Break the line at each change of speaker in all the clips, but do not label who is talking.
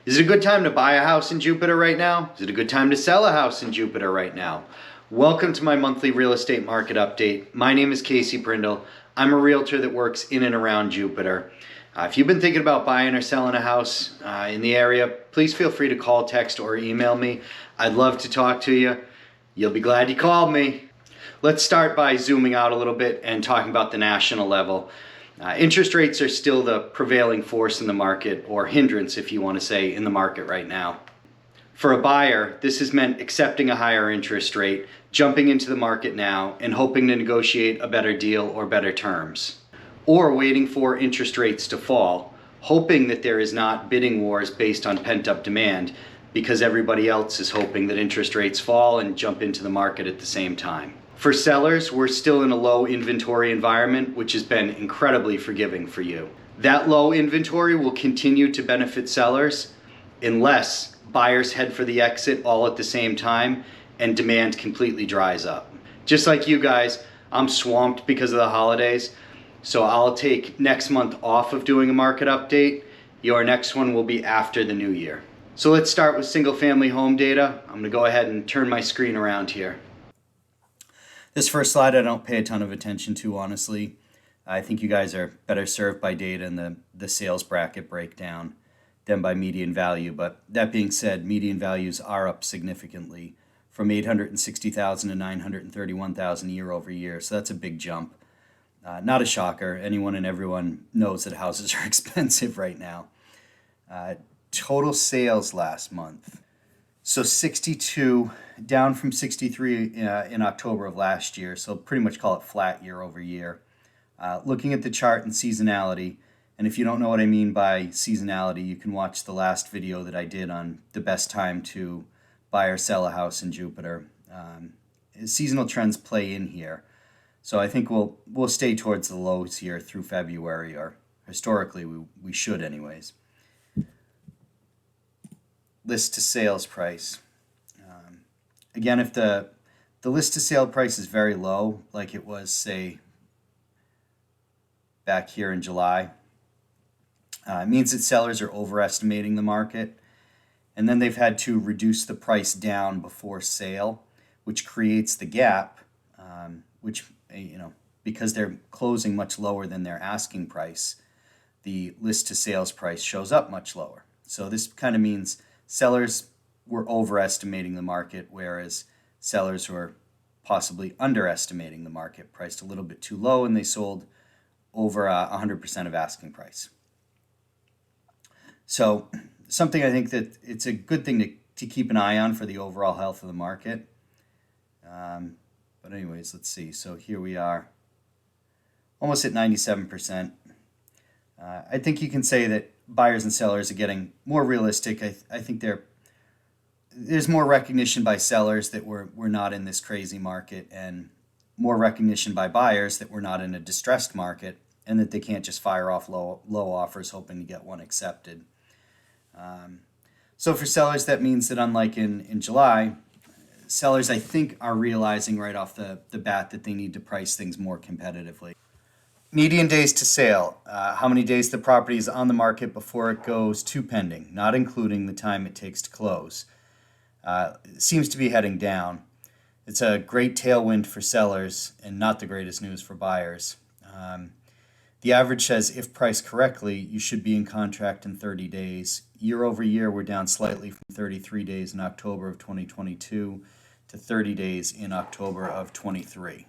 Is it a good time to buy a house in Jupiter right now? Is it a good time to sell a house in Jupiter right now? Welcome to my monthly real estate market update. My name is Casey Prindle. I'm a realtor that works in and around Jupiter. If you've been thinking about buying or selling a house in the area, please feel free to call, text, or email me. I'd love to talk to you. You'll be glad you called me. Let's start by zooming out a little bit and talking about the national level. Interest rates are still the prevailing force in the market, or hindrance if you want to say, in the market right now. For a buyer, this has meant accepting a higher interest rate, jumping into the market now, and hoping to negotiate a better deal or better terms. Or waiting for interest rates to fall, hoping that there is not bidding wars based on pent-up demand, because everybody else is hoping that interest rates fall and jump into the market at the same time. For sellers, we're still in a low inventory environment, which has been incredibly forgiving for you. That low inventory will continue to benefit sellers unless buyers head for the exit all at the same time and demand completely dries up. Just like you guys, I'm swamped because of the holidays, so I'll take next month off of doing a market update. Your next one will be after the new year. So let's start with single family home data. I'm gonna go ahead and turn my screen around here. This first slide I don't pay a ton of attention to, honestly. I think you guys are better served by data and the sales bracket breakdown than by median value. But that being said, median values are up significantly from 860,000 to 931,000 year over year. So that's a big jump. Not a shocker. Anyone and everyone knows that houses are expensive right now. Total sales last month. So 62, down from 63 in October of last year, so pretty much call it flat year over year. Looking at the chart and seasonality, and if you don't know what I mean by seasonality, you can watch the last video that I did on the best time to buy or sell a house in Jupiter. Seasonal trends play in here, so I think we'll stay towards the lows here through February, or historically we should anyways. List to sales price. Again, if the list to sale price is very low, like it was, say, back here in July, it means that sellers are overestimating the market, and then they've had to reduce the price down before sale, which creates the gap, which, because they're closing much lower than their asking price, the list to sales price shows up much lower. So this kind of means sellers were overestimating the market, whereas sellers were possibly underestimating the market, priced a little bit too low, and they sold over 100% of asking price. So something I think that it's a good thing to keep an eye on for the overall health of the market. But anyways, let's see. So here we are, almost at 97%. I think you can say that buyers and sellers are getting more realistic. I think there's more recognition by sellers that we're not in this crazy market, and more recognition by buyers that we're not in a distressed market, and that they can't just fire off low offers hoping to get one accepted. So for sellers, that means that unlike in July, sellers, I think, are realizing right off the bat that they need to price things more competitively. Median days to sale, how many days the property is on the market before it goes to pending, not including the time it takes to close. It seems to be heading down. It's a great tailwind for sellers and not the greatest news for buyers. The average says if priced correctly, you should be in contract in 30 days. Year over year, we're down slightly from 33 days in October of 2022 to 30 days in October of 23.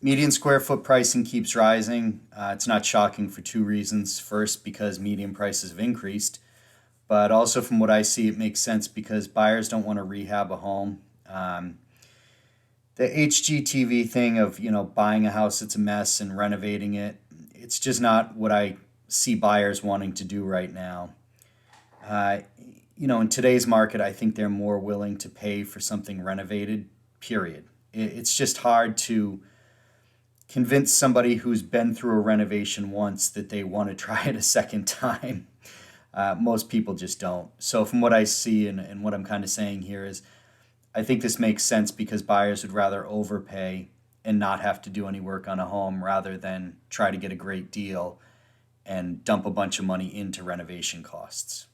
Median square foot pricing keeps rising. It's not shocking for two reasons. First, because median prices have increased, but also from what I see, it makes sense because buyers don't want to rehab a home. The HGTV thing of, buying a house that's a mess and renovating it, it's just not what I see buyers wanting to do right now. In today's market, I think they're more willing to pay for something renovated, period. It's just hard to convince somebody who's been through a renovation once that they want to try it a second time. Most people just don't. So from what I see and what I'm kind of saying here is, I think this makes sense because buyers would rather overpay and not have to do any work on a home rather than try to get a great deal and dump a bunch of money into renovation costs.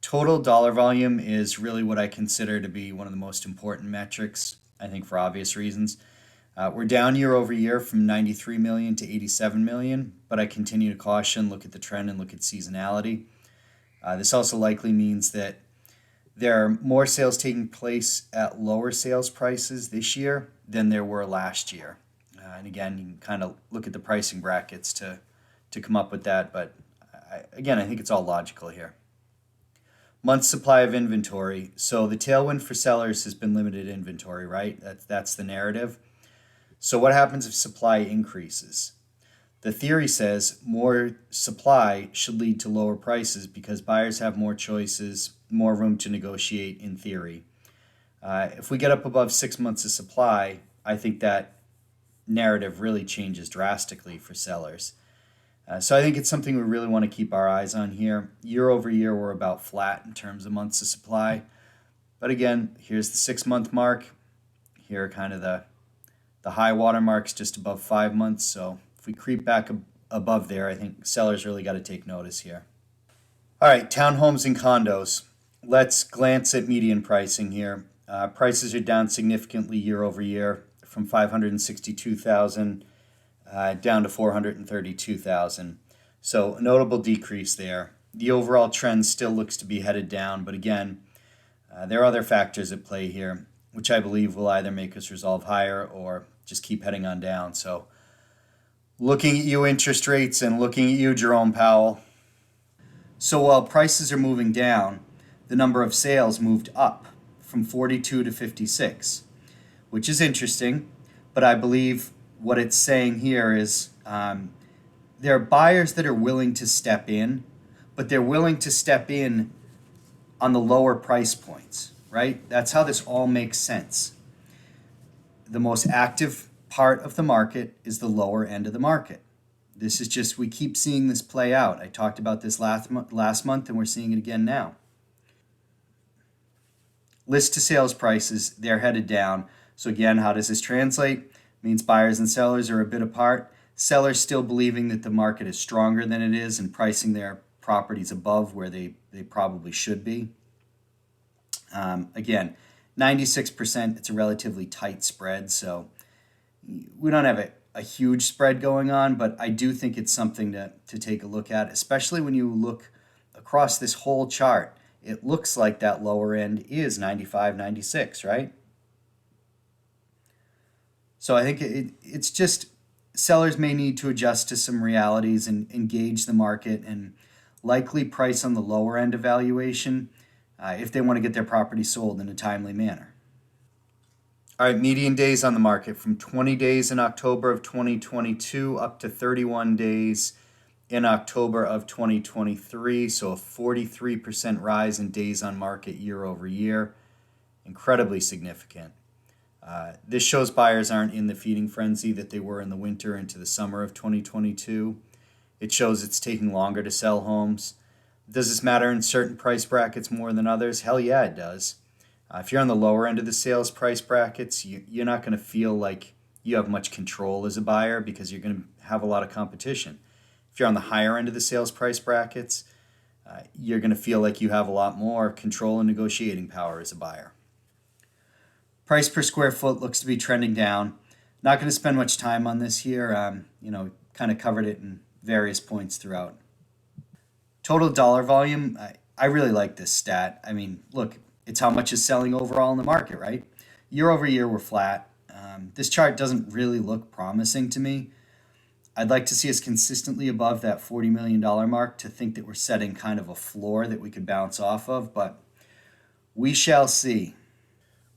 Total dollar volume is really what I consider to be one of the most important metrics, I think for obvious reasons. We're down year over year from 93 million to 87 million, but I continue to caution, look at the trend and look at seasonality. This also likely means that there are more sales taking place at lower sales prices this year than there were last year. And again, you can kind of look at the pricing brackets to come up with that, but I think it's all logical here. Months supply of inventory. So the tailwind for sellers has been limited inventory, right? That's the narrative. So what happens if supply increases? The theory says more supply should lead to lower prices because buyers have more choices, more room to negotiate in theory. If we get up above 6 months of supply, I think that narrative really changes drastically for sellers. So I think it's something we really want to keep our eyes on here. Year over year, we're about flat in terms of months of supply. But again, here's the 6 month mark. Here are kind of the high water marks just above 5 months. So if we creep back above there, I think sellers really got to take notice here. All right, townhomes and condos. Let's glance at median pricing here. Prices are down significantly year over year from 562,000 down to 432,000. So a notable decrease there. The overall trend still looks to be headed down, but again, there are other factors at play here, which I believe will either make us resolve higher or just keep heading on down. So looking at you interest rates and looking at you Jerome Powell. So while prices are moving down, the number of sales moved up from 42 to 56, which is interesting, but I believe what it's saying here is there are buyers that are willing to step in, but they're willing to step in on the lower price points, right? That's how this all makes sense. The most active part of the market is the lower end of the market. This is just, we keep seeing this play out. I talked about this last month, and we're seeing it again now. List to sales prices, they're headed down. So again, how does this translate? It means buyers and sellers are a bit apart. Sellers still believing that the market is stronger than it is and pricing their properties above where they probably should be. Again, 96%, it's a relatively tight spread, so we don't have a huge spread going on, but I do think it's something to take a look at, especially when you look across this whole chart. It looks like that lower end is 95, 96, right? So I think it's just sellers may need to adjust to some realities and engage the market and likely price on the lower end of valuation if they want to get their property sold in a timely manner. All right, median days on the market from 20 days in October of 2022 up to 31 days in October of 2023. So a 43% rise in days on market year over year. Incredibly significant. This shows buyers aren't in the feeding frenzy that they were in the winter into the summer of 2022. It shows it's taking longer to sell homes. Does this matter in certain price brackets more than others? Hell yeah, it does. If you're on the lower end of the sales price brackets, you're not going to feel like you have much control as a buyer because you're going to have a lot of competition. If you're on the higher end of the sales price brackets, you're going to feel like you have a lot more control and negotiating power as a buyer. Price per square foot looks to be trending down. Not going to spend much time on this here. Kind of covered it in various points throughout. Total dollar volume, I really like this stat. I mean, look, it's how much is selling overall in the market, right? Year over year, we're flat. This chart doesn't really look promising to me. I'd like to see us consistently above that $40 million mark to think that we're setting kind of a floor that we could bounce off of, but we shall see.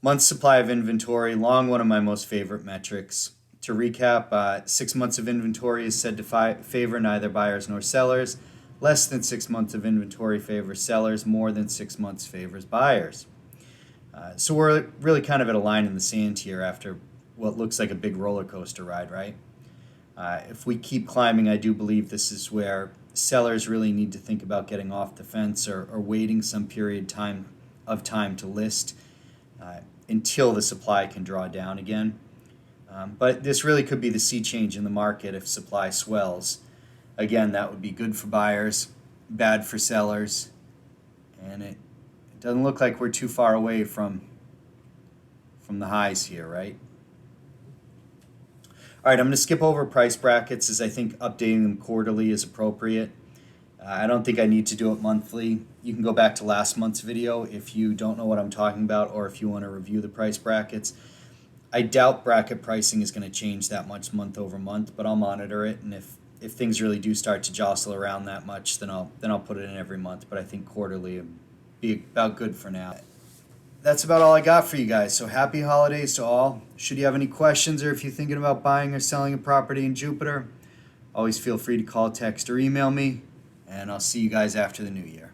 Months supply of inventory, long one of my most favorite metrics. To recap, 6 months of inventory is said to favor neither buyers nor sellers. Less than 6 months of inventory favors sellers. More than 6 months favors buyers. So we're really kind of at a line in the sand here after what looks like a big roller coaster ride, right? If we keep climbing, I do believe this is where sellers really need to think about getting off the fence or waiting some period of time to list until the supply can draw down again. But this really could be the sea change in the market if supply swells. Again, that would be good for buyers, bad for sellers, and it doesn't look like we're too far away from the highs here, right? All right, I'm going to skip over price brackets as I think updating them quarterly is appropriate. I don't think I need to do it monthly. You can go back to last month's video if you don't know what I'm talking about or if you want to review the price brackets. I doubt bracket pricing is going to change that much month over month, but I'll monitor it, and if things really do start to jostle around that much, then I'll put it in every month. But I think quarterly would be about good for now. That's about all I got for you guys. So happy holidays to all. Should you have any questions or if you're thinking about buying or selling a property in Jupiter, always feel free to call, text, or email me, and I'll see you guys after the new year.